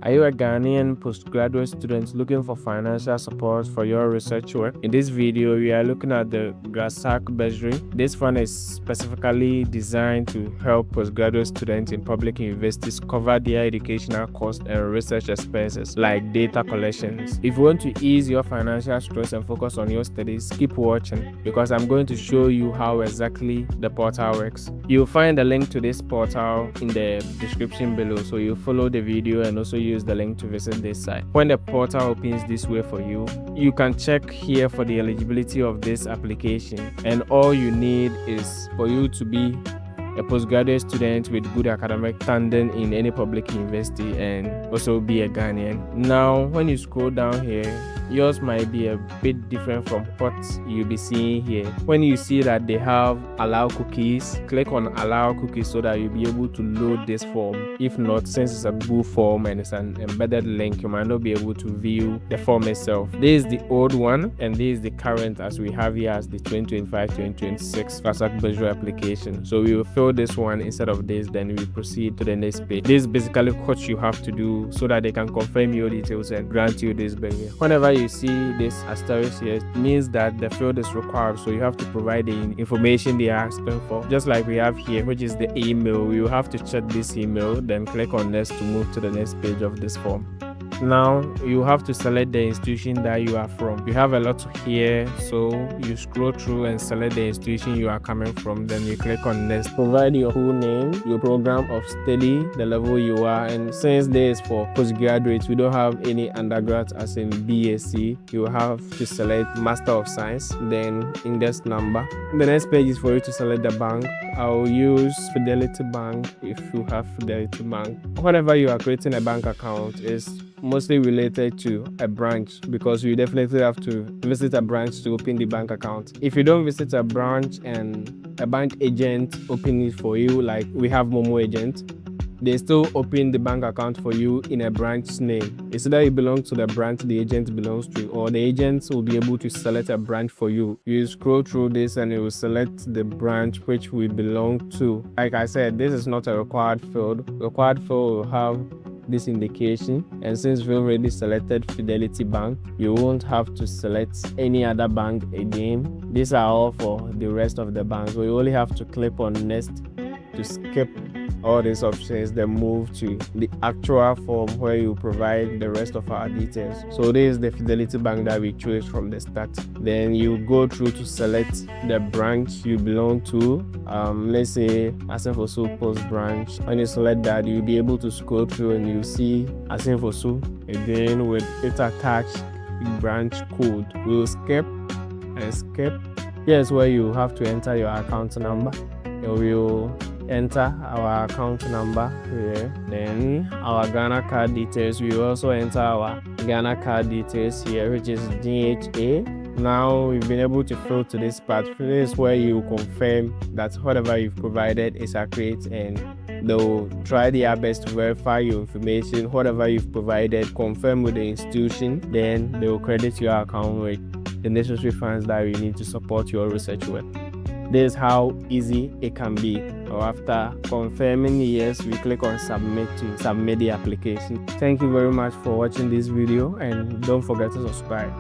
Are you a Ghanaian postgraduate student looking for financial support for your research work? In this video, we are looking at the GRASAG Bursary. This fund is specifically designed to help postgraduate students in public universities cover their educational costs and research expenses like data collections. If you want to ease your financial stress and focus on your studies, keep watching because I'm going to show you how exactly the portal works. You'll find the link to this portal in the description below, so you follow the video and also use the link to visit this site. When the portal opens this way for you, you can check here for the eligibility of this application, and all you need is for you to be a postgraduate student with good academic standing in any public university and also be a Ghanaian. Now, when you scroll down here, yours might be a bit different from what you'll be seeing here. When you see that they have allow cookies, click on allow cookies so that you'll be able to load this form. If not, since it's a Google form and it's an embedded link, you might not be able to view the form itself. This is the old one and this is the current as we have here as the 2025-2026 GRASAG Bejri application. So we will fill this one instead of this, then we proceed to the next page. This is basically what you have to do so that they can confirm your details and grant you this Bejri. Whenever you see this asterisk here, it means that the field is required, so you have to provide the information they are asking for, just like we have here, which is the email. You have to check this email, then click on next to move to the next page of this form. Now you have to select the institution that you are from. You have a lot here, so you scroll through and select the institution you are coming from, then you click on next. Provide your full name, your program of study, the level you are, and since this is for postgraduates, we don't have any undergrad as in BSc. You have to select Master of Science, then index number. The next page is for you to select the bank. I'll use Fidelity Bank if you have Fidelity Bank. Whenever you are creating a bank account, is mostly related to a branch because you definitely have to visit a branch to open the bank account. If you don't visit a branch and a bank agent open it for you, like we have Momo agent, they still open the bank account for you in a branch's name. It's either it belongs to the branch the agent belongs to, or the agents will be able to select a branch for you. You scroll through this and it will select the branch which we belong to. Like I said, this is not a required field. Required field will have this indication, and since we already selected Fidelity Bank, you won't have to select any other bank again. These are all for the rest of the banks, so you only have to click on next to skip all these options, then move to the actual form where you provide the rest of our details. So this is the Fidelity Bank that we chose from the start. Then you go through to select the branch you belong to. Let's say Asenfosu Post branch. When you select that, you'll be able to scroll through and you see Asenfosu again with it attached branch code. We'll skip and skip. Here's where you have to enter your account number. We'll enter our account number here, then our Ghana card details. We will also enter our Ghana card details here, which is GHA. Now we've been able to fill to this part. This is where you confirm that whatever you've provided is accurate, and they'll try their best to verify your information. Whatever you've provided, confirm with the institution, then they will credit your account with the necessary funds that you need to support your research work. This is how easy it can be. Or after confirming yes, we click on submit to submit the application. Thank you very much for watching this video, and don't forget to subscribe.